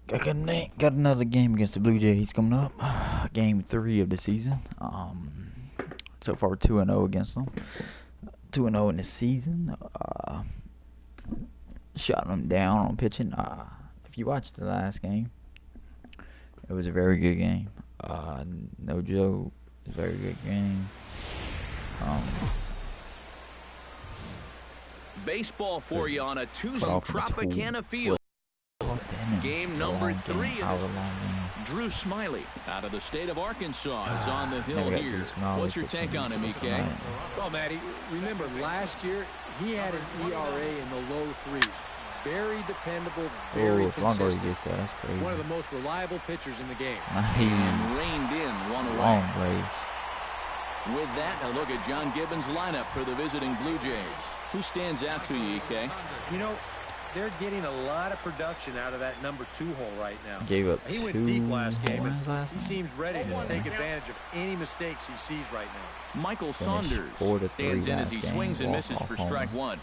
Got another game against the Blue Jays coming up. Game 3 of the season. So far 2-0 against them. 2-0 in the season. Shot them down on pitching. If you watched the last game, it was a very good game. No joke. It was a very good game. Baseball for you on a Tuesday. Tropicana Field. Game number 3 of Drew Smyly out of the state of Arkansas is on the hill here. What's your take on him, EK? Well, Matty, remember last year he had an ERA in the low 3s. Very dependable, very consistent. That's crazy. One of the most reliable pitchers in the game. And reined in one away. With that, a look at John Gibbons' lineup for the visiting Blue Jays. Who stands out to you, EK? You know, they're getting a lot of production out of that number 2 hole right now. Gave up he went deep last game, and he seems ready to take advantage of any mistakes he sees right now. Michael Saunders stands in as he swings and misses for strike 1.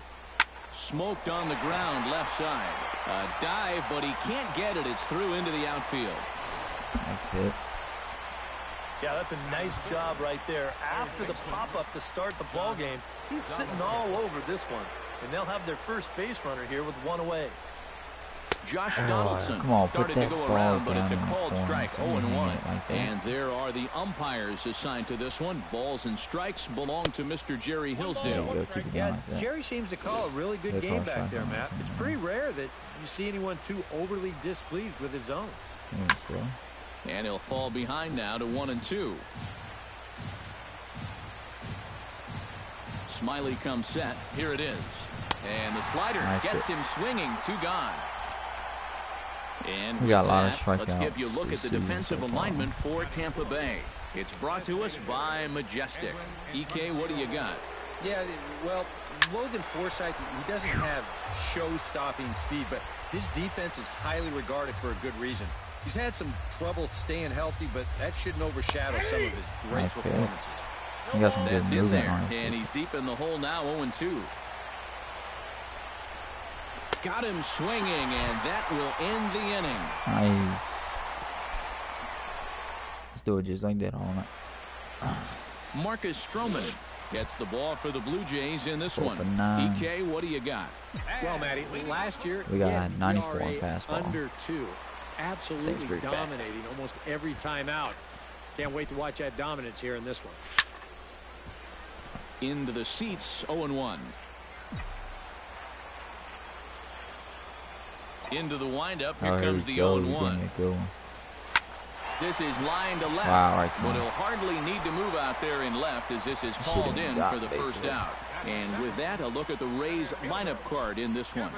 Smoked on the ground left side. A dive, but he can't get it. It's through into the outfield. Nice hit. Yeah, that's a nice job right there. After the pop-up to start the ball game, he's sitting all over this one. And they'll have their first base runner here with 1 away. Josh Donaldson started to go around, but it's a called strike, 0-1. And there are the umpires assigned to this one. Balls and strikes belong to Mr. Jerry Hillsdale. Yeah, Jerry seems to call a really good game back there, Matt. It's pretty rare that you see anyone too overly displeased with his zone. And he'll fall behind now to 1-2. Smyly comes set. Here it is. And the slider gets him swinging. 2 gone. And we got a lot of strikeouts. Let's give you a look at the defensive alignment for Tampa Bay. It's brought to us by Majestic. EK, what do you got? Yeah, well, Logan Forsythe, he doesn't have show-stopping speed, but his defense is highly regarded for a good reason. He's had some trouble staying healthy, but that shouldn't overshadow some of his great performances. He got some good movement on and he's deep in the hole now, 0-2. Got him swinging, and that will end the inning. Nice. Let's do it just like that all night. Marcus Stroman gets the ball for the Blue Jays in this one. 4-for-9. EK, what do you got? Well, Matty, last year we got 94 on fastball. Under 2. Absolutely dominating almost every time out. Can't wait to watch that dominance here in this one. Into the seats, 0-1. Into the windup. Here comes the 0-1. This is line to left, but he'll hardly need to move out there in left as this is called in for the first out. And with that, a look at the Rays lineup card in this one.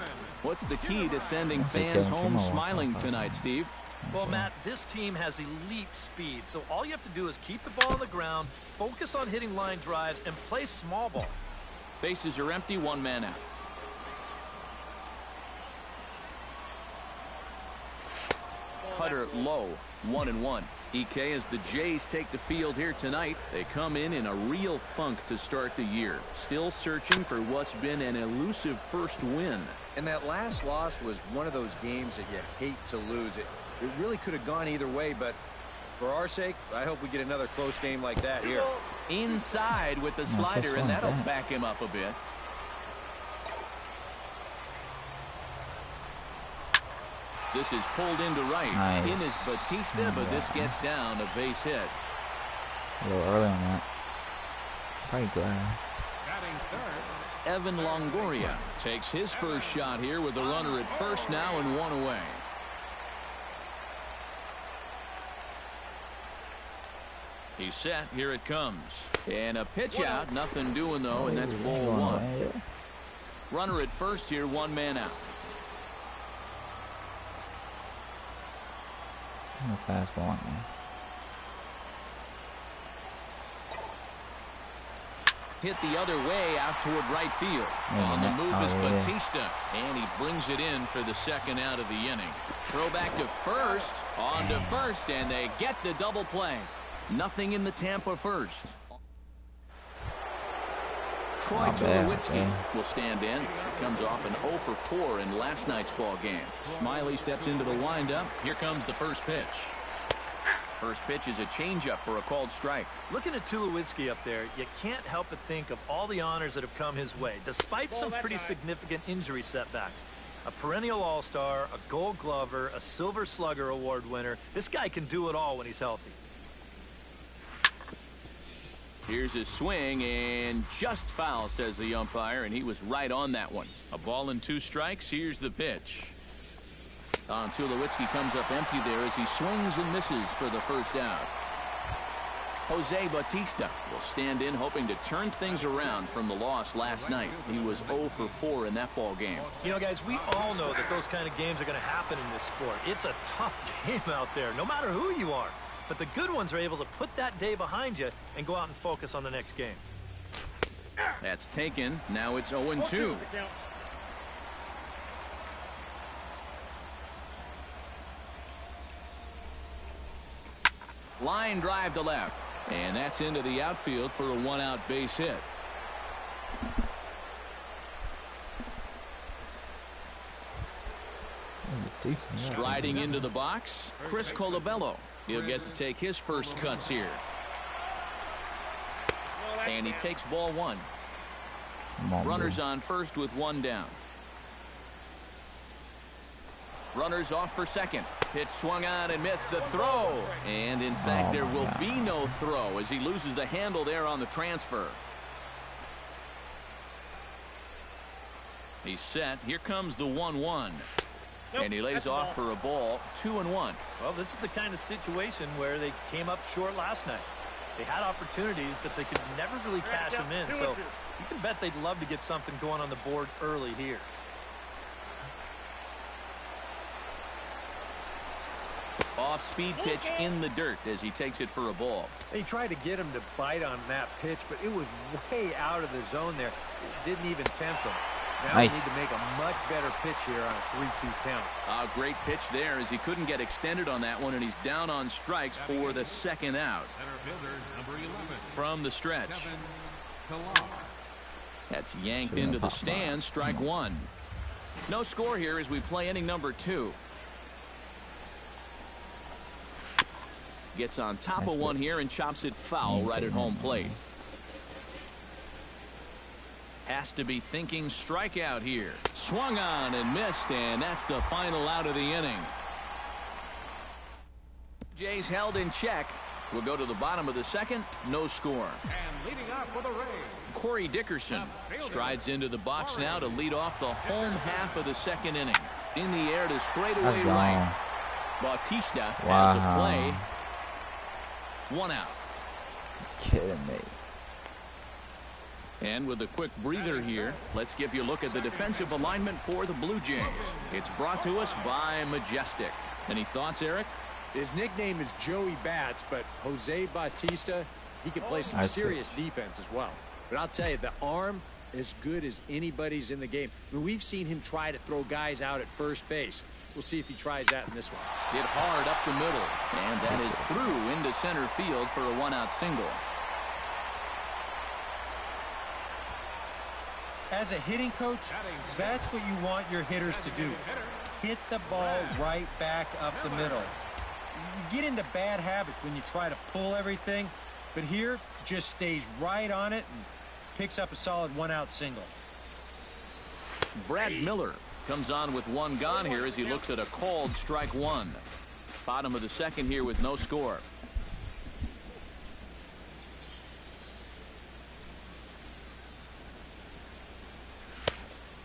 What's the key to sending fans home smiling tonight, Steve? Well, Matt, this team has elite speed, so all you have to do is keep the ball on the ground, focus on hitting line drives, and play small ball. Bases are empty, 1 man out. Cutter low, 1-1. EK, as the Jays take the field here tonight, they come in a real funk to start the year. Still searching for what's been an elusive first win. And that last loss was one of those games that you hate to lose. It really could have gone either way, but for our sake, I hope we get another close game like that here. Inside with the slider, and that'll back him up a bit. This is pulled into right. Nice. In is Batista, but this gets down, a base hit. A little early on that. Probably glad. Evan Longoria takes his first shot here with the runner at first now and 1 away. He's set. Here it comes. And a pitch out. Nothing doing, though, and that's ball 1. Runner at first here, 1 man out. No fastball on there. Hit the other way out toward right field. On the move is Batista, and he brings it in for the second out of the inning. Throw back to first, on to first, and they get the double play. Nothing in the Tampa first. Troy Tulowitzki will stand in. He comes off an 0 for 4 in last night's ball game. Smiley steps into the windup. Here comes the first pitch. First pitch is a changeup for a called strike. Looking at Tulowitzki up there, you can't help but think of all the honors that have come his way, despite some pretty significant injury setbacks. A perennial all-star, a gold glover, a silver slugger award winner. This guy can do it all when he's healthy. Here's his swing, and just foul, says the umpire, and he was right on that one. A ball and 2 strikes. Here's the pitch. Tulowitzki comes up empty there as he swings and misses for the first out. Jose Bautista will stand in, hoping to turn things around from the loss last night. He was 0 for 4 in that ball game. You know, guys, we all know that those kind of games are going to happen in this sport. It's a tough game out there, no matter who you are. But the good ones are able to put that day behind you and go out and focus on the next game. That's taken. Now it's 0-2. Line drive to left. And that's into the outfield for a 1-out base hit. Striding into the box, Chris Colabello. He'll get to take his first cuts here. And he takes ball 1. Runners on first with 1 down. Runners off for second. Pitch swung on and missed the throw. And in fact, there will be no throw as he loses the handle there on the transfer. He's set. Here comes the 1-1. And he lays off for a ball. 2-1. Well, this is the kind of situation where they came up short last night. They had opportunities, but they could never really cash them in. So you can bet they'd love to get something going on the board early here. Off-speed pitch in the dirt as he takes it for a ball. He tried to get him to bite on that pitch, but it was way out of the zone there. It didn't even tempt him. Now they need to make a much better pitch here on a 3-2 count. A great pitch there as he couldn't get extended on that one, and he's down on strikes for the second out. From the stretch. That's yanked into the stands. Strike 1. No score here as we play inning number 2. Gets on top of one here and chops it foul right at home plate. Has to be thinking strikeout here. Swung on and missed, and that's the final out of the inning. Jays held in check. We'll go to the bottom of the second. No score. And leading off for the Rays, Corey Dickerson strides into the box now to lead off the home half of the second inning. In the air to straightaway right. Bautista has a play. 1 out. Kidding me. And with a quick breather here, let's give you a look at the defensive alignment for the Blue Jays. It's brought to us by Majestic. Any thoughts, Eric? His nickname is Joey Bats, but Jose Bautista, he can play some serious defense as well. But I'll tell you, the arm as good as anybody's in the game. I mean, we've seen him try to throw guys out at first base. We'll see if he tries that in this one. Hit hard up the middle, and that is through into center field for a 1-out single. As a hitting coach, that's what you want your hitters to do. Hit the ball right back up the middle. You get into bad habits when you try to pull everything, but here just stays right on it and picks up a solid 1-out single. Brad Miller comes on with 1 gone here as he looks at a called strike 1. Bottom of the second here with no score.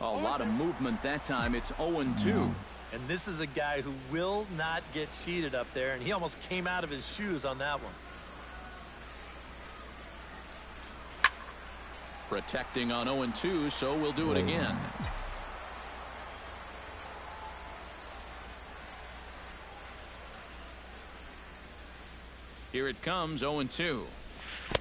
A lot of movement that time. It's 0-2. And this is a guy who will not get cheated up there, and he almost came out of his shoes on that one. Protecting on 0-2, so we'll do it again. Here it comes, 0-2.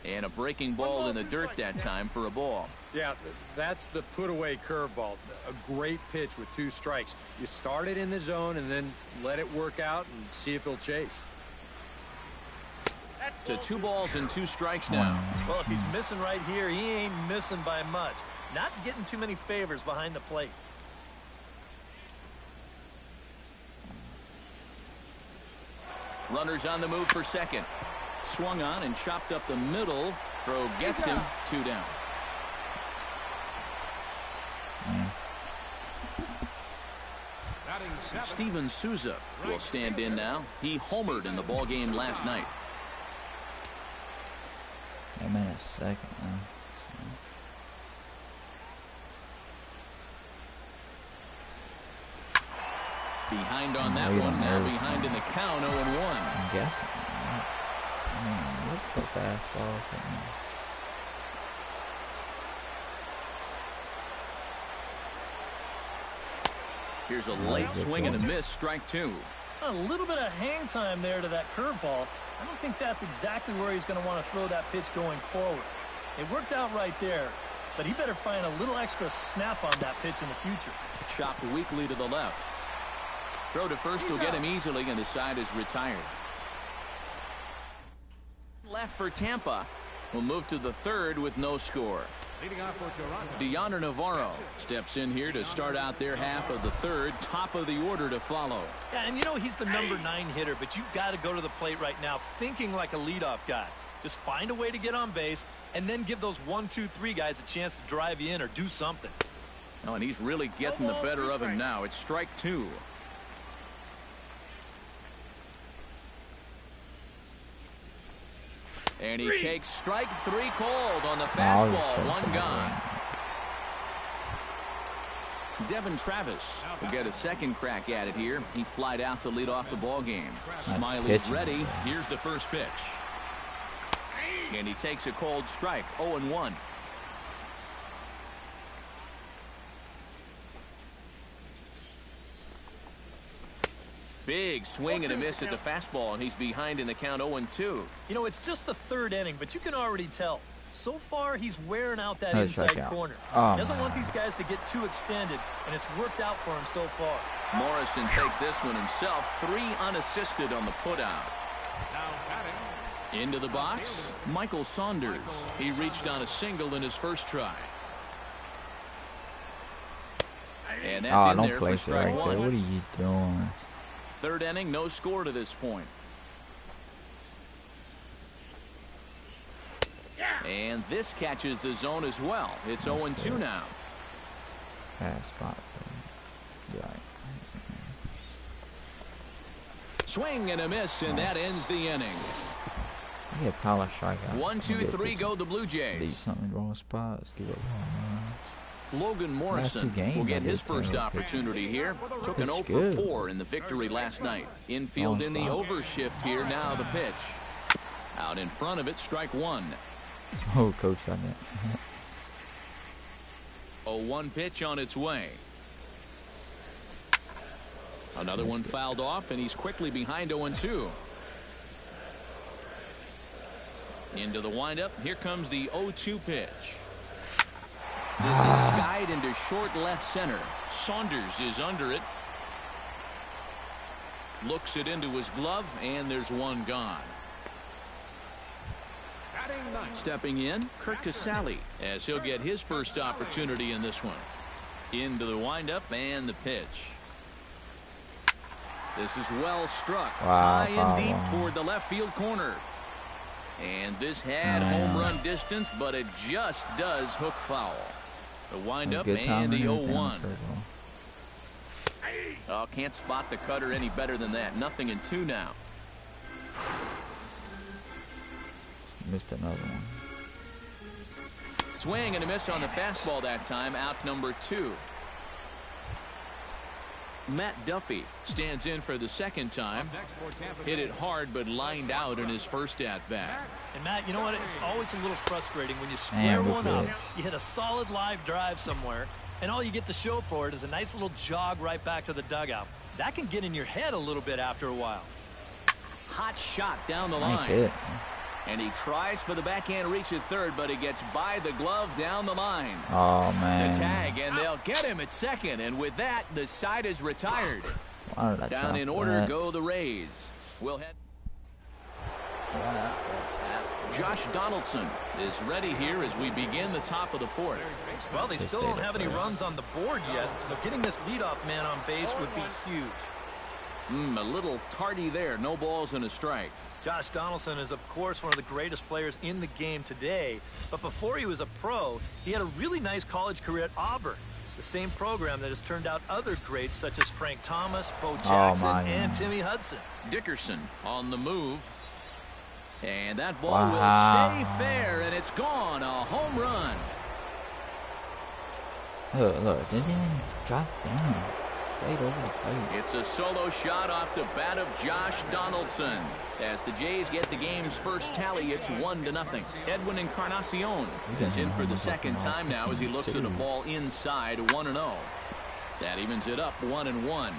And a breaking ball in the dirt that time for a ball. Yeah, that's the put-away curveball. A great pitch with 2 strikes. You start it in the zone and then let it work out and see if he'll chase. to 2 balls and 2 strikes now. Well, if he's missing right here, he ain't missing by much. Not getting too many favors behind the plate. Runners on the move for second. Swung on and chopped up the middle. Throw gets him. 2 down. Steven Souza will stand in now. He homered in the ball game last night. I'm in a second now. Behind on that one. Now behind in the count. 0-1. I'm guessing. Look for fastball. Here's a late swing and a miss. Strike 2. A little bit of hang time there to that curveball. I don't think that's exactly where he's going to want to throw that pitch going forward. It worked out right there, but he better find a little extra snap on that pitch in the future. Chopped weakly to the left. Throw to first will get him easily, and the side is retired. Left for Tampa. Will move to the third with no score. Deoner Navarro steps in here to start out their half of the third. Top of the order to follow. Yeah, and you know he's the number 9 hitter, but you've got to go to the plate right now thinking like a leadoff guy. Just find a way to get on base and then give those 1, 2, 3 guys a chance to drive you in or do something. Oh, and he's really getting the better of him now. It's strike 2. And he takes strike 3 called on the fastball. 1 gone. Devin Travis will get a second crack at it here. He flied out to lead off the ball game. Smiley's ready. Here's the first pitch. And he takes a cold strike. 0-1. Big swing and a miss at the fastball, and he's behind in the count. 0-2. You know, it's just the third inning, but you can already tell. So far, he's wearing out that inside corner. He doesn't want these guys to get too extended, and it's worked out for him so far. Morrison takes this one himself. 3 unassisted on the putout. Into the box, Michael Saunders. He reached on a single in his first try. And that's in there for strike 1. What are you doing? Third inning, no score to this point. And this catches the zone as well. It's 0-2 now. Fast spot. Yeah. Swing and a miss, and that ends the inning. Yeah, power strikeout. 1, 2, 3 go the Blue Jays. Leave something wrong spots. Give up Logan Morrison will get his first opportunity here. Took an 0 for 4 in the victory last night. Infield in the overshift here. Now the pitch. Out in front of it, strike 1. Oh, coach got that. 0-1 pitch on its way. Another one fouled off, and he's quickly behind 0-2. Into the windup. Here comes the 0-2 pitch. This is skied into short left center. Saunders is under it. Looks it into his glove, and there's 1 gone. Stepping in, Kurt Casale, as he'll get his first opportunity in this one. Into the windup and the pitch. This is well struck. High and deep toward the left field corner. And this had home run distance, but it just does hook foul. The windup and the 0-1. Oh, can't spot the cutter any better than that. 0-2 now. Missed another one. Swing and a miss on the fastball that time. Out number 2. Matt Duffy stands in for the second time. Hit it hard, but lined out in his first at-bat. And Matt, you know what? It's always a little frustrating when you square one up, you hit a solid live drive somewhere, and all you get to show for it is a nice little jog right back to the dugout. That can get in your head a little bit after a while. Hot shot down the line. Nice hit. And he tries for the backhand reach at third, but he gets by the glove down the line. Oh, man. The tag, and they'll get him at second. And with that, the side is retired. Down in order go the Rays. We'll head. Josh Donaldson is ready here as we begin the top of the fourth. Well, they still don't have any runs on the board yet, so getting this leadoff man on base would be huge. A little tardy there. No balls and a strike. Josh Donaldson is, of course, one of the greatest players in the game today, but before he was a pro, he had a really nice college career at Auburn, the same program that has turned out other greats such as Frank Thomas, Bo Jackson, and Timmy Hudson. Dickerson on the move. And that ball will stay fair, and it's gone. A home run. Look, didn't even drop down. Stayed over the plate. It's a solo shot off the bat of Josh Donaldson. As the Jays get the game's first tally, it's 1-0. Edwin Encarnacion is in for the second time now as he looks at a ball inside 1-0. That evens it up 1-1.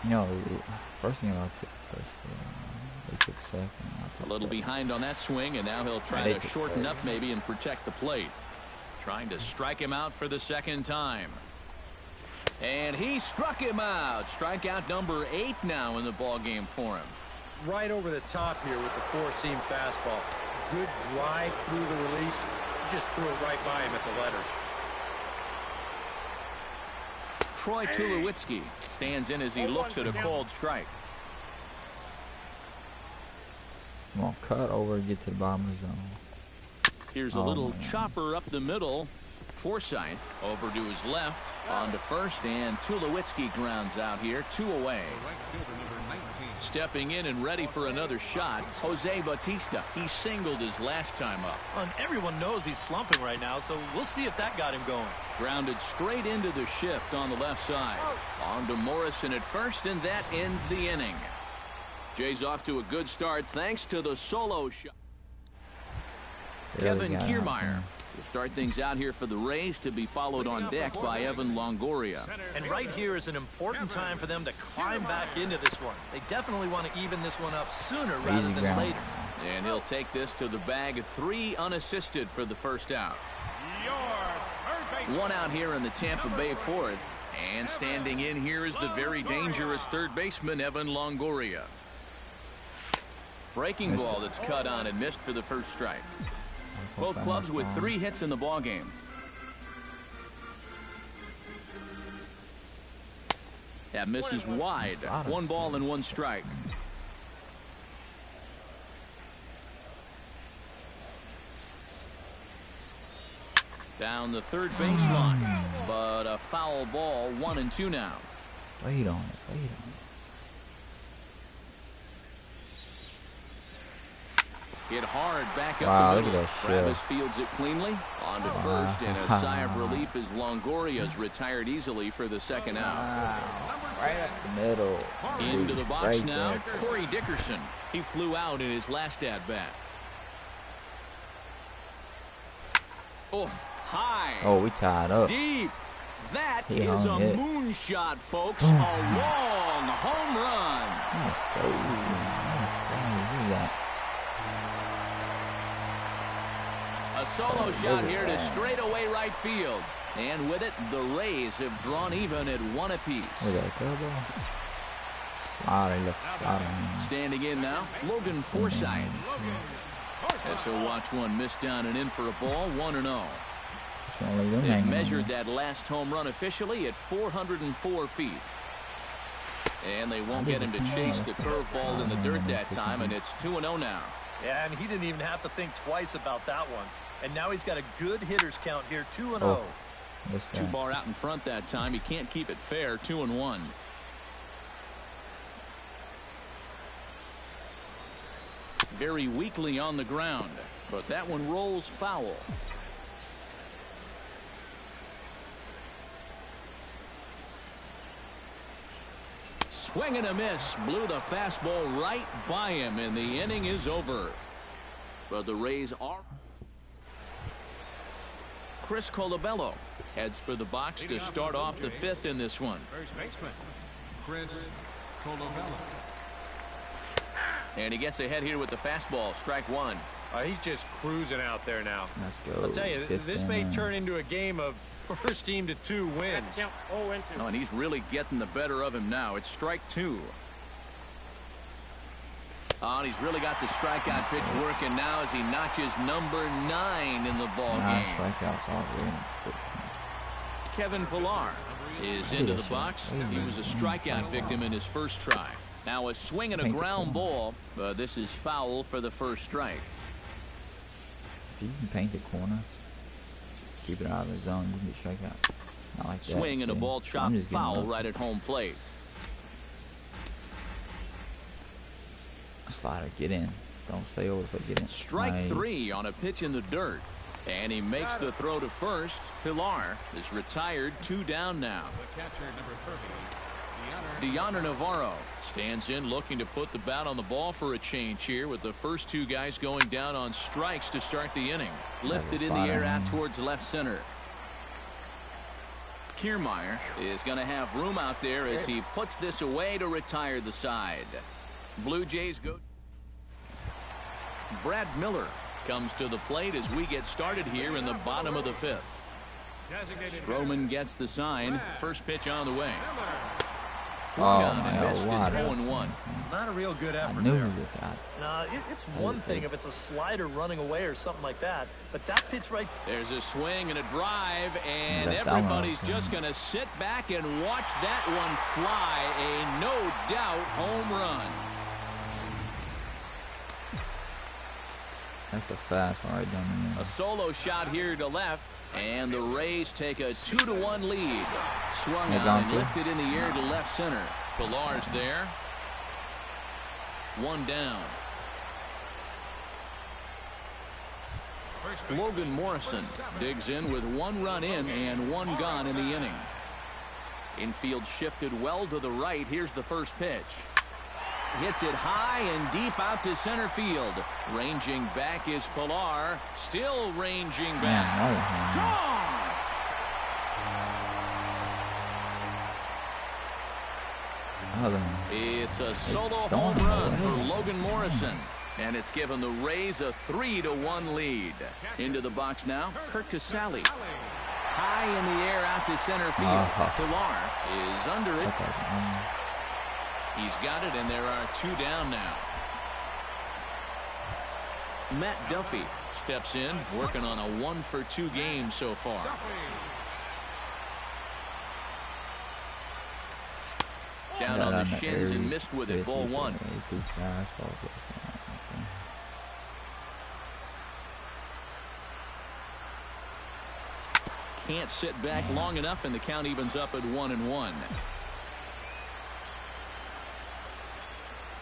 You know, first thing I took first, they took second. A little behind on that swing, and now he'll try to shorten up maybe and protect the plate. Trying to strike him out for the second time. And he struck him out. Strikeout number 8 now in the ball game for him. Right over the top here with the four-seam fastball. Good drive through the release. Just threw it right by him at the letters. Troy Tulowitzki stands in as he looks at a called strike. Come on, cut over and get to the bottom of the zone. Here's a little chopper up the middle. Forsyth over to his left, on to first, and Tulowitzki grounds out here, 2 away. Stepping in and ready for another shot, Jose Bautista. He singled his last time up. And everyone knows he's slumping right now, so we'll see if that got him going. Grounded straight into the shift on the left side. On to Morrison at first, and that ends the inning. Jays off to a good start thanks to the solo shot. Kevin Kiermaier will start things out here for the Rays, to be followed on deck by Evan Longoria. And right here is an important time for them to climb back into this one. They definitely want to even this one up sooner rather than later. And he'll take this to the bag. 3 unassisted for the first out. 1 out here in the Tampa Bay fourth. And standing in here is the very dangerous third baseman, Evan Longoria. Breaking ball that's cut on and missed for the first strike. Both clubs with 3 hits in the ballgame. That misses wide. 1 ball and 1 strike. Down the third baseline, but a foul ball. 1-2 now. Wait on it. Wait on it. Hit hard back up the middle. Look at that Travis fields it cleanly. On to first, and a sigh of relief as Longoria's retired easily for the second out. Right up the middle. Into the box now, Corey Dickerson. He flew out in his last at-bat. Oh, high. Oh, we tied up. Deep. That is a moonshot, folks. A long home run. Let's go. Look at that. A solo shot here to straightaway right field. And with it, the Rays have drawn even at 1 apiece. Look at that curveball. Slider. Standing in now, Logan Forsythe. As he'll watch one miss down and in for a ball, 1-0. They measured that last home run officially at 404 feet. And they won't get him to chase the curveball in the dirt that time, and it's 2-0 now. Yeah, and he didn't even have to think twice about that one. And now he's got a good hitters count here, 2-0. Too far out in front that time. He can't keep it fair, 2-1. Very weakly on the ground, but that one rolls foul. Swing and a miss. Blew the fastball right by him, and the inning is over. But the Rays are. Chris Colabello heads for the box to start off the 5th in this one. First baseman, Chris Colabello. And he gets ahead here with the fastball. Strike 1. He's just cruising out there now. Let's go. I'll tell you, this may turn into a game of first team to 2 wins. Oh, and he's really getting the better of him now. It's strike 2. Oh, and he's really got the strikeout pitch working now as he notches number 9 in the ball game. Strikeouts already. Kevin Pillar is into the box. He was a strikeout victim in his first try. Now a swing and a ground ball, but this is foul for the first strike. If you can paint the corner, keep it out of the zone, you can get strikeout. Not like that. Swing and a ball chopped foul right at home plate. Slider, get in. Don't stay over, but get in. Strike 3 on a pitch in the dirt. And he makes the throw to first. Pillar is retired, 2 down now. Deoner Navarro stands in looking to put the bat on the ball for a change here with the first 2 guys going down on strikes to start the inning. Lifted in the air out towards left center. Kiermaier is going to have room out there as he puts this away to retire the side. Blue Jays go. Brad Miller comes to the plate as we get started here in the bottom of the 5th. Stroman gets the sign. First pitch on the way. Oh my God! It's 0-1. Not a real good effort. I knew there. It's one thing if it's a slider running away or something like that, but that pitch right. There's a swing and a drive, and everybody's just going to sit back and watch that one fly. A no doubt home run. That's the fast one right down there. A solo shot here to left, and the Rays take a 2-1 lead. Swung on and lifted in the air to left center. Pillar's there. 1 down. Logan Morrison digs in with 1 run in and 1 gone in the inning. Infield shifted well to the right. Here's the first pitch. Hits it high and deep out to center field. Ranging back is Pillar. Still ranging back. Gone! It's a solo home run for Logan Morrison. And it's given the Rays a 3-1 lead. Into the box now, Curt Casali. High in the air out to center field. Pillar is under it. He's got it, and there are 2 down now. Matt Duffy steps in, working on a 1-for-2 game so far. Down on the shins and missed with it. Ball 1. Can't sit back long enough, and the count evens up at 1-1.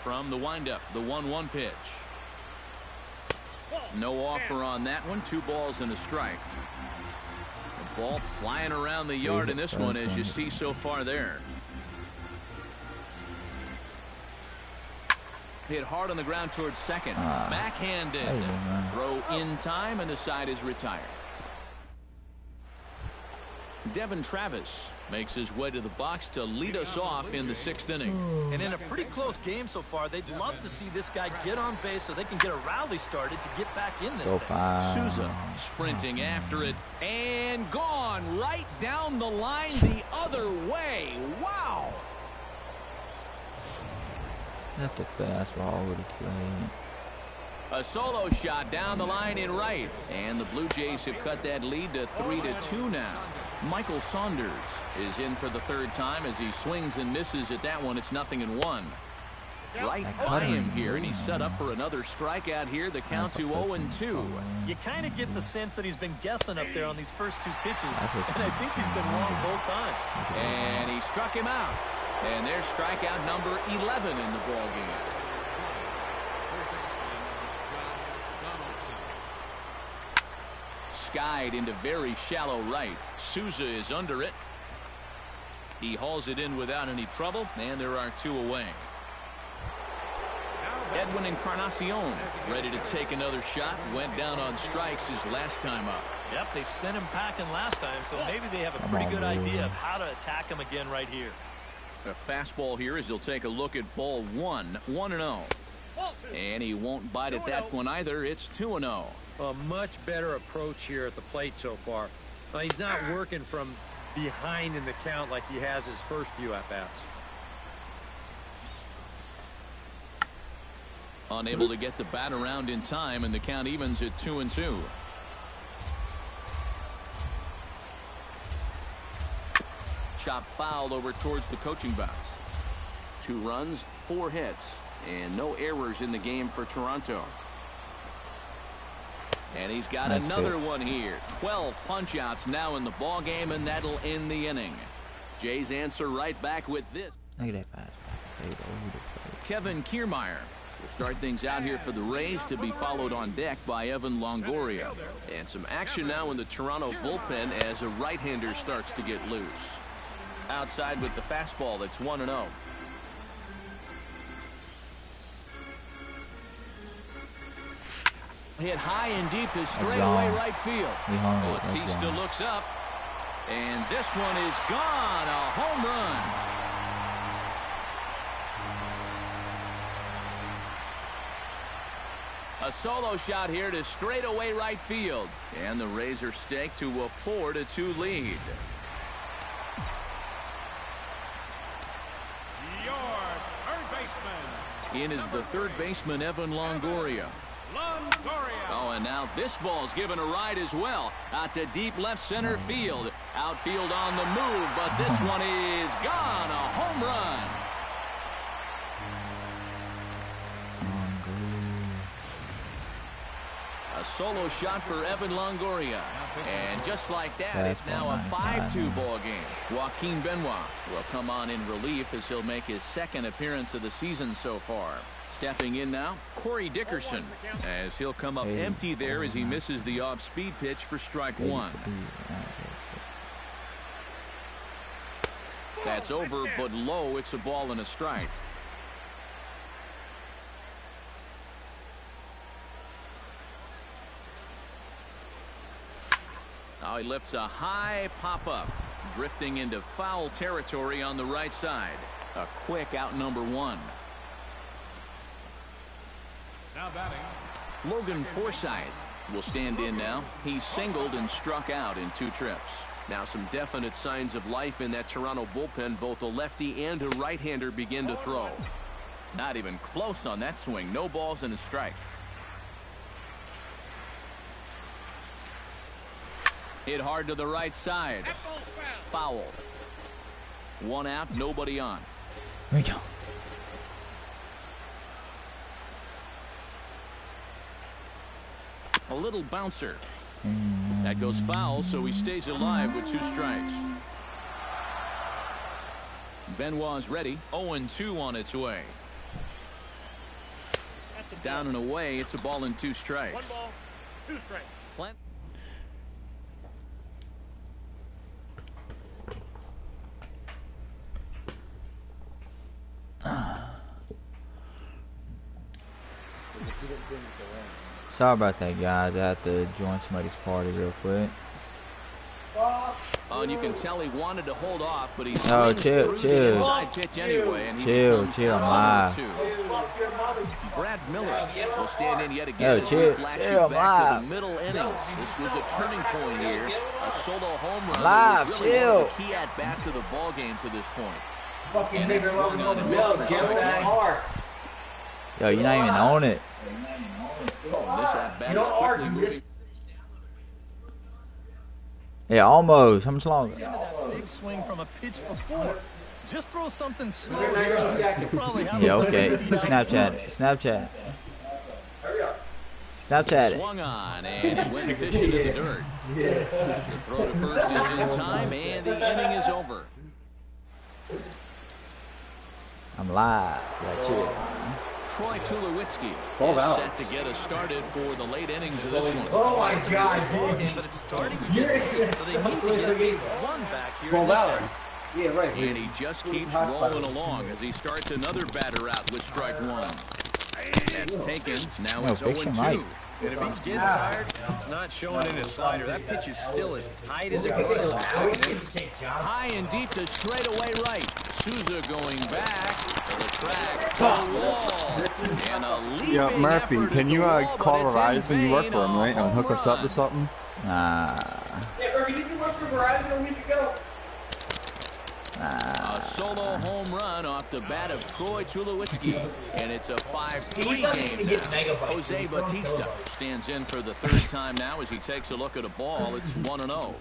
From the windup, the 1-1 pitch. No offer on that one. 2 balls and a strike. The ball flying around the yard in this one, as you see so far there. Hit hard on the ground towards second. Backhanded. Throw in time, and the side is retired. Devin Travis makes his way to the box to lead us off in the 6th inning. And in a pretty close game so far, they'd love to see this guy get on base so they can get a rally started to get back in this thing. Souza sprinting after it and gone right down the line the other way. Wow! That's a fastball with a play. A solo shot down the line in right. And the Blue Jays have cut that lead to 3-2 now. Michael Saunders is in for the 3rd time as he swings and misses at that one. It's 0-1. Right by him here, and he's set up for another strikeout here. The count to 0-2. You kind of get the sense that he's been guessing up there on these first 2 pitches, and I think he's been wrong both times. And he struck him out. And there's strikeout number 11 in the ball game. Skied into very shallow right. Souza is under it. He hauls it in without any trouble, and there are 2 away. Edwin Encarnacion ready to take another shot. Went down on strikes his last time up. Yep, they sent him packing last time, so maybe they have a pretty good idea of how to attack him again right here. A fastball here as he'll take a look at ball 1, 1-0. And he won't bite at that one either. It's 2-0. A much better approach here at the plate so far. He's not working from behind in the count like he has his first few at-bats. Unable to get the bat around in time, and the count evens at 2-2. Chop foul over towards the coaching box. 2 runs, 4 hits, and no errors in the game for Toronto. And he's got another one here. 12 punch-outs now in the ball game, and that'll end the inning. Jays answer right back with this. Look at that fast. Kevin Kiermaier will start things out here for the Rays, to be followed on deck by Evan Longoria. And some action now in the Toronto bullpen as a right-hander starts to get loose. Outside with the fastball, that's 1-0. Hit high and deep to straightaway right field. Bautista looks up, and this one is gone. A home run. A solo shot here to straightaway right field, and the Rays are staked to a 4-2 lead. Your third baseman. In is the third baseman, Evan Longoria. Oh, and now this ball's given a ride as well. Out to deep left center field. Outfield on the move, but this one is gone. A home run. A solo shot for Evan Longoria. And just like that, it's now a 5-2 ball game. Joaquin Benoit will come on in relief as he'll make his second appearance of the season so far. Stepping in now, Corey Dickerson, as he'll come up empty there as he misses the off-speed pitch for strike 1. That's over, but low. It's a ball and a strike. Now he lifts a high pop-up, drifting into foul territory on the right side. A quick out number 1. Now batting, Logan Forsythe will stand in now. He's singled and struck out in 2 trips. Now some definite signs of life in that Toronto bullpen. Both a lefty and a right-hander begin to throw. Not even close on that swing. No balls and a strike. Hit hard to the right side. Foul. 1 out, nobody on. Here we go. A little bouncer. That goes foul, so he stays alive with 2 strikes. Benoit's ready. 0-2 on its way. Down and away. It's a ball and 2 strikes. 1 ball, 2 strikes. Sorry about that, guys. I have to join somebody's party real quick. And you can tell he wanted to hold off, but he's chill. pitch anyway, and chill. I'm live. Brad Miller will stand in yet again. Chill. Back to the middle innings. This was a turning point here. A solo home run. Live, really chill. one of the key at bats of the ball game to this point. Fucking nigga rolling on the mill, get that hard. Yo, you're not even on it. This at bat is quickly moving. Yeah, almost. How much longer? Big swing from a pitch before. Just throw something slow. 19 seconds. Yeah, okay. Snapchat it. Snapchat it. Swung on, and he went fishing in the dirt. The throw to first is in time, and the inning is over. I'm live. Chill. Troy Tulowitzki is set to get us started for the late innings of this one. Oh my God, but it's starting to get so they need to get at least 1 back here in this inning. Yeah, right. And he just keeps rolling along as he starts another batter out with strike 1. That's taken. Now it's 0-2. And if he's getting tired, it's not showing in his slider. That pitch is still as tight as it goes. High and deep to straightaway right. Souza going back to the track. And a leaping Yeah, Murphy, effort can at you the wall, but call it's Verizon? You work in for him, vain. right? And hook us up to something? Nah. Yeah, Murphy, didn't you work for Verizon a week ago? A solo home run off the bat of Troy Tulowitzki, and it's a 5-3 game now. Jose Bautista stands in for the third time now as he takes a look at a ball. It's 1-0.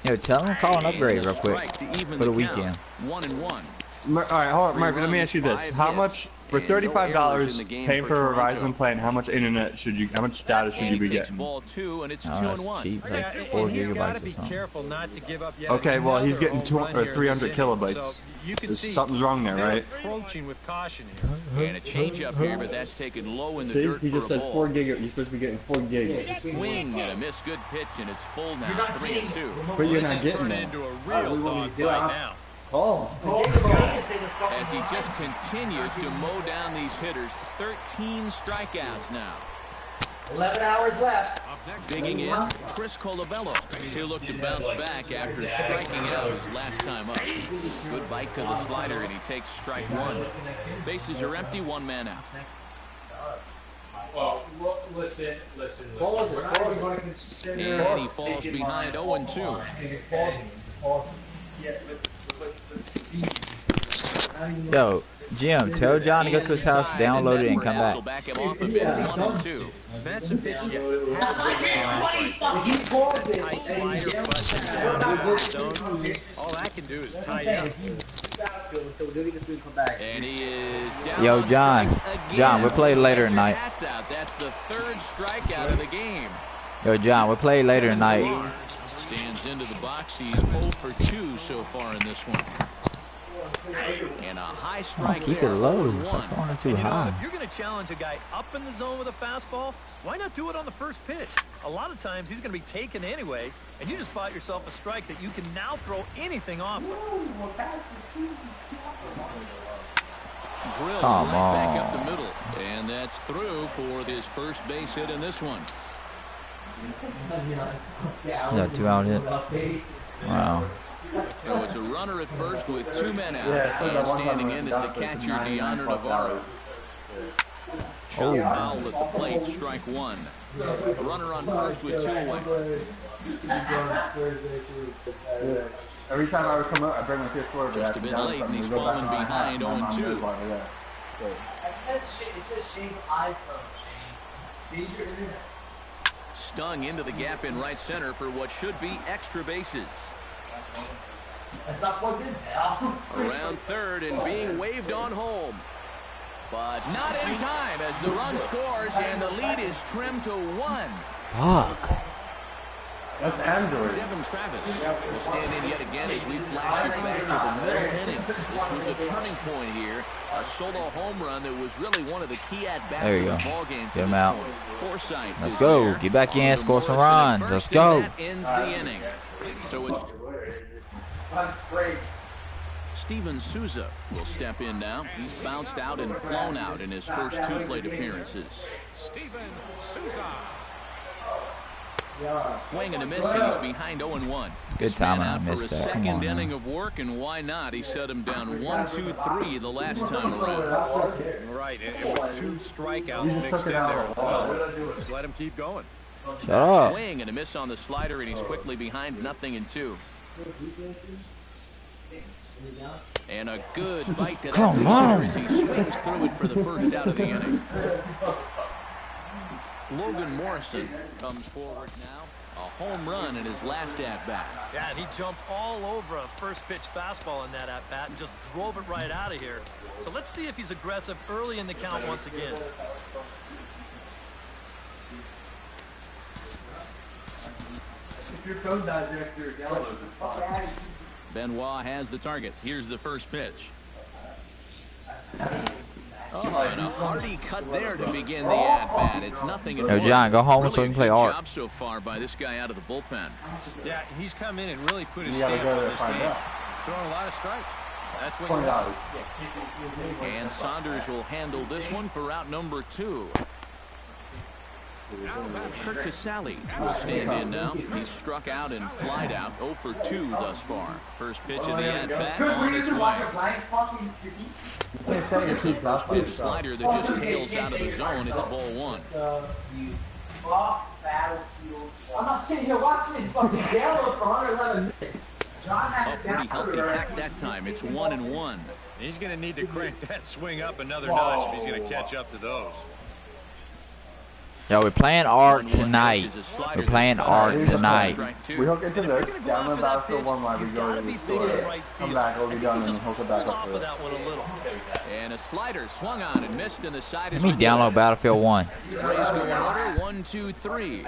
Yo, tell him to call an upgrade real quick for the weekend. 1-1. All right, hold on, Mark. Let me ask you this: how much for $35 paying for a Verizon plan? How much internet should you? How much data should you be getting? Ball 2, and it's Oh, 2-1. that's cheap, like 4 He's got to gigabytes be or something. careful not to give up yet. Okay, well he's getting another home run here 300 in this inning. kilobytes. So you can see Something's wrong there, they're right? approaching with caution here. And a changeup here, but that's taken low in the See, dirt he for just a said ball. 4 gig. You're supposed to be getting 4 gigs. Swing and a missed good pitch, and it's full now, 3-2. But you're This not is getting turning that. into a real dogfight now. Oh. As he just continues to mow down these hitters, 13 strikeouts now. 11 hours left. Digging in, Chris Colabello. He'll look to bounce back after striking out his last time up. Good bite to the slider, and he takes strike one. Bases are empty, one man out. Well, listen. And he falls behind 0-2. Yo, Jim, tell John to go to his house, download it, and come back. Will back him off of 1-2. That's a pitch you all that can do is tie it up. And he is down. Yo, on John, strikes again. John, we'll play later tonight. That's out. That's the third strikeout of the game. Yo, John, we'll play later tonight. Stands into the box. He's 0 for 2 so far in this one. And a high strike Keep it there, low. 0-1. Stop going it too And you know, high. if you're going to challenge a guy up in the zone with a fastball, why not do it on the first pitch? A lot of times he's going to be taken anyway, and you just bought yourself a strike that you can now throw anything off with. Drilled Come right back on. up the middle. And that's through for his first base hit in this one. Yeah, 2 out hit. Wow. So it's a runner at first with 2 men out. And standing in is the catcher, Deoner Navarro. Chop foul at the plate, strike one. A runner on first with 2 away. Every time I would come out, I bring my PS4. Just a bit late, and he's falling behind 0-2. It says Shane's iPhone, Shane. Change your internet. Stung into the gap in right center for what should be extra bases. That's not plugged in, pal. Around third and being waved on home. But not in time as the run scores and the lead is trimmed to 1. Fuck. That's Android. Devin Travis will stand in yet again as we flash it back to the middle inning. This was a turning point here. A solo home run that was really one of the key at-bats There of you the go. ball game. Get him out. Forsythe Let's is go. there. Get back in, Arnold score some Morrison at runs. first, Let's and go. that ends the inning. So it's Steven Souza will step in now. He's bounced out and flown out in his first 2 plate appearances. Steven Souza. Swing and a miss, and he's behind 0-1. Good timing, I missed for a that. Come second on, inning man. of work, and why not? He set him down 1-2-3 the last time around. Right, and with 2 strikeouts mixed in there as well. Just let him keep going. Shut up. Swing and a miss on the slider, and he's quickly behind 0-2. And a good bite to that Come slider on. as he swings through it for the first out of the inning. Logan Morrison comes forward now. A home run in his last at-bat. Yeah, and he jumped all over a first pitch fastball in that at-bat and just drove it right out of here. So let's see if he's aggressive early in the count once again. If your phone dies after your download, it's fine. Benoit has the target. Here's the first pitch. Oh, and a hearty cut there to begin the at-bat. It's nothing. Yo, John, go home so we Really can play a good art. job so far by this guy out of the bullpen. Yeah, he's come in and really put his You gotta stamp go on there this and find game. out. Throwing a lot of strikes. That's what you $20. want. And Saunders will handle this one for out number 2. Kurt Casale will stand in now. He's struck out and flied out 0 for 2 thus far. First pitch of the at-bat on its way. It's a first pitch slider that just tails out of the zone. It's ball 1. I'm not sitting here watching this fucking download for 111 minutes. John Oh, pretty healthy hack that time. It's 1-1. He's going to need to crank that swing up another notch if he's going to catch up to those. Yo, we're playing Ark tonight. We're playing Ark tonight. We hook into this. Down the Battlefield 1 line. We go to the store. Come back. We'll be done and hook it back up to it. And a slider swung on and missed in the side. Let me download Battlefield 1. Rays go in order. 1, 2, 3.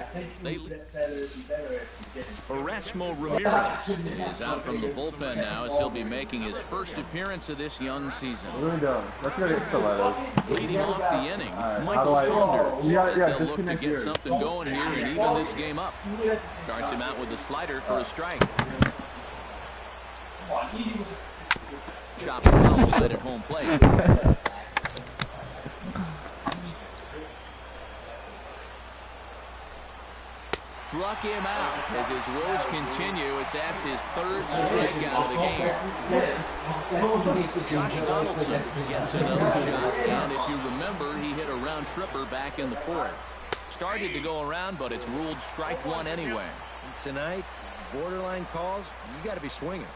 Erasmo Ramirez is out from the bullpen now as he'll be making his first appearance of this young season. What are we doing? Let's go get stilettos. Leading off the inning, Michael Saunders as they'll look to get something going here and even this game up. Starts him out with a slider for a strike. Chop foul at home plate. Struck him out as his woes continue as that's his third strikeout of the game. Josh Donaldson gets another shot, and if you remember, he hit a round tripper back in the fourth. Started to go around, but it's ruled strike one anyway. Tonight, borderline calls, you got to be swinging.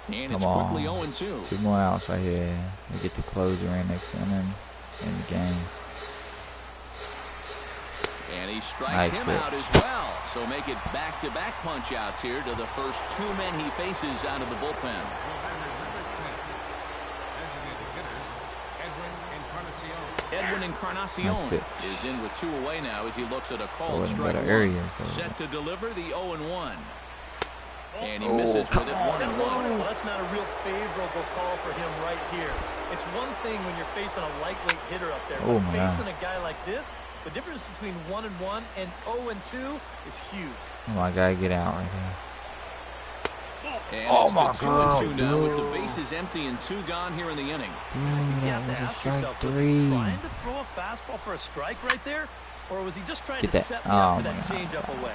And it's quickly 0-2. 2 more outs right here. We get the closer in next inning in the game. And he strikes him out as well. So make it back-to-back punch-outs here to the first 2 men he faces out of the bullpen. Edwin Encarnacion is in with 2 away now as he looks at a called strike one. Set to deliver the 0-1. And he misses with it 1-1. Well, that's not a real favorable call for him right here. It's one thing when you're facing a lightweight hitter up there. But facing a guy like this, the difference between 1-1 and 0-2 is huge. Oh, I gotta get out right here. And it's 2-2 now with the bases empty and 2 gone here in the inning. You have to ask yourself, was he trying to throw a fastball for a strike right there? Or was he just trying to set me up for that changeup away?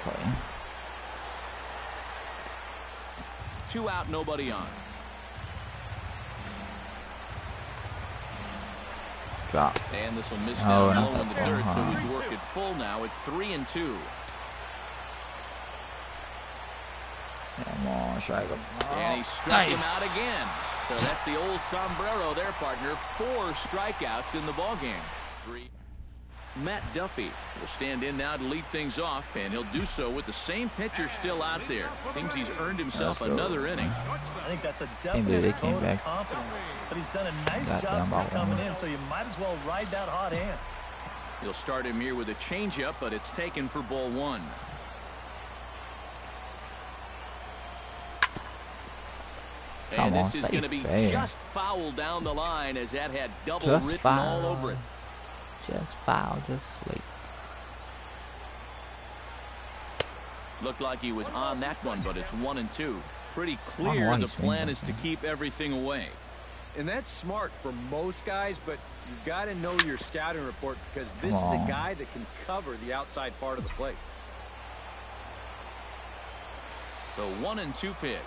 2 out, nobody on. Drop. And this will miss down low in the dirt, so he's worked it full now at 3-2. Come on, strike him. And he struck him out again. So that's the old sombrero there, partner. 4 strikeouts in the ballgame. 3. Matt Duffy will stand in now to lead things off, and he'll do so with the same pitcher still out there. Seems he's earned himself another inning. I think that's a definite vote of confidence. But he's done a nice job since coming in, so you might as well ride that hot hand. He'll start him here with a changeup, but it's taken for ball 1. And this is going to be just foul down the line as that had double written all over it. Just foul, just slate. Looked like he was on that one, but it's 1-2. Pretty clear the plan is to keep everything away. And that's smart for most guys, but you've got to know your scouting report because this is a guy that can cover the outside part of the plate. The 1-2 pitch.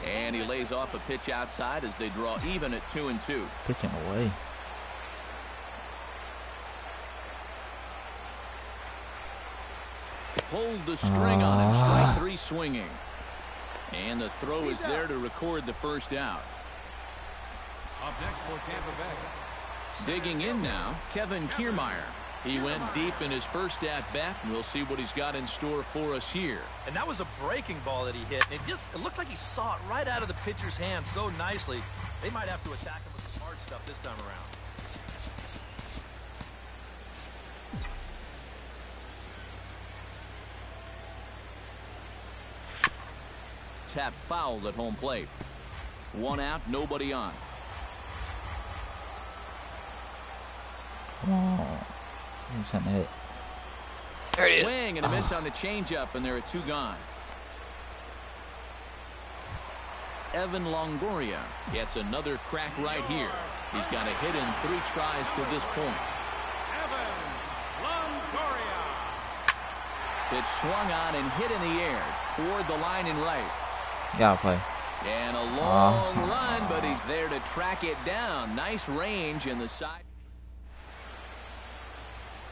And he lays off a pitch outside as they draw even at 2-2. Pitching away. Pulled the string on him. Strike 3 swinging. And the throw is there to record the first out. Up next for Tampa Bay. Digging in now, Kevin Kiermaier. He went deep in his first at-bat, and we'll see what he's got in store for us here. And that was a breaking ball that he hit. And it looked like he saw it right out of the pitcher's hand so nicely. They might have to attack him with some hard stuff this time around. Tap fouled at home plate. 1 out, nobody on. Come on. Who's on the hit? There it is. Swing and a miss on the changeup, and there are 2 gone. Evan Longoria gets another crack right here. He's got a hit in 3 tries to this point. Evan Longoria. It's swung on and hit in the air toward the line and right. Gotta play. And a long run, but he's there to track it down. Nice range in the side.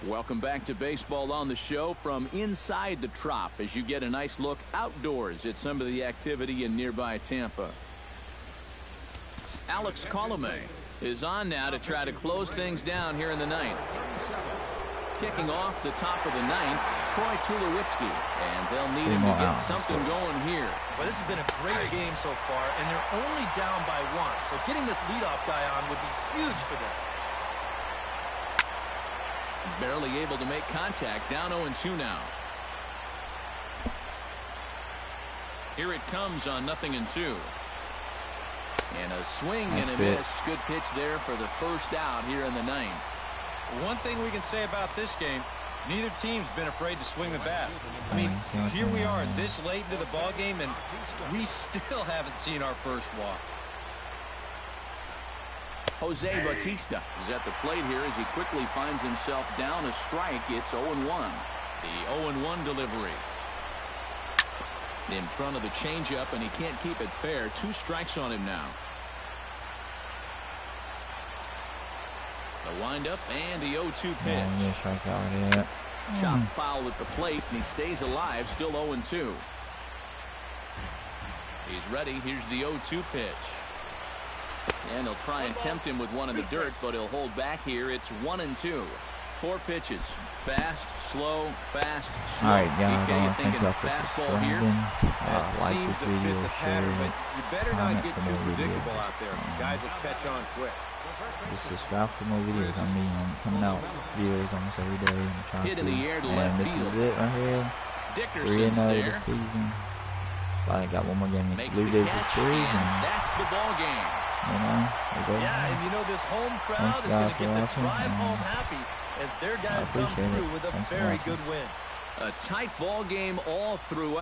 Welcome back to Baseball on the Show from inside the Trop as you get a nice look outdoors at some of the activity in nearby Tampa. Alex Colomé is on now to try to close things down here in the ninth. Kicking off the top of the ninth, Troy Tulowitzki, and they'll need him to get something going here. Well, this has been a great game so far, and they're only down by 1, so getting this leadoff guy on would be huge for them. Barely able to make contact, down 0-2 now. Here it comes on 0-2. And a swing and a miss. Good pitch there for the first out here in the ninth. One thing we can say about this game, neither team's been afraid to swing the bat. I mean, here we are this late into the ball game, and we still haven't seen our first walk. Jose Bautista is at the plate here as he quickly finds himself down a strike. It's 0-1. The 0-1 delivery. In front of the changeup, and he can't keep it fair. 2 strikes on him now. The windup and the 0-2 pitch. Chop foul at the plate, and he stays alive, still 0-2. He's ready. Here's the 0-2 pitch. And he'll try and tempt him with one in the dirt, but he'll hold back here. It's 1-2. 4 pitches. Fast, slow, fast, slow. All right, guys, I want to thank you y'all for subscribing. Like this video, share, but you better not comment get for too more predictable videos. out there. Guys will catch on quick. Just subscribe for more videos. I mean, I'm coming out videos almost every day. I'm trying Hit in the air to and left this field. is it right here. 3-0 this season. I got one more game against Blue Jays this series, and that's the ball game. You know, yeah, and you know this home crowd is going to get to drive home happy as their guys come through with a very good win. A tight ball game all through.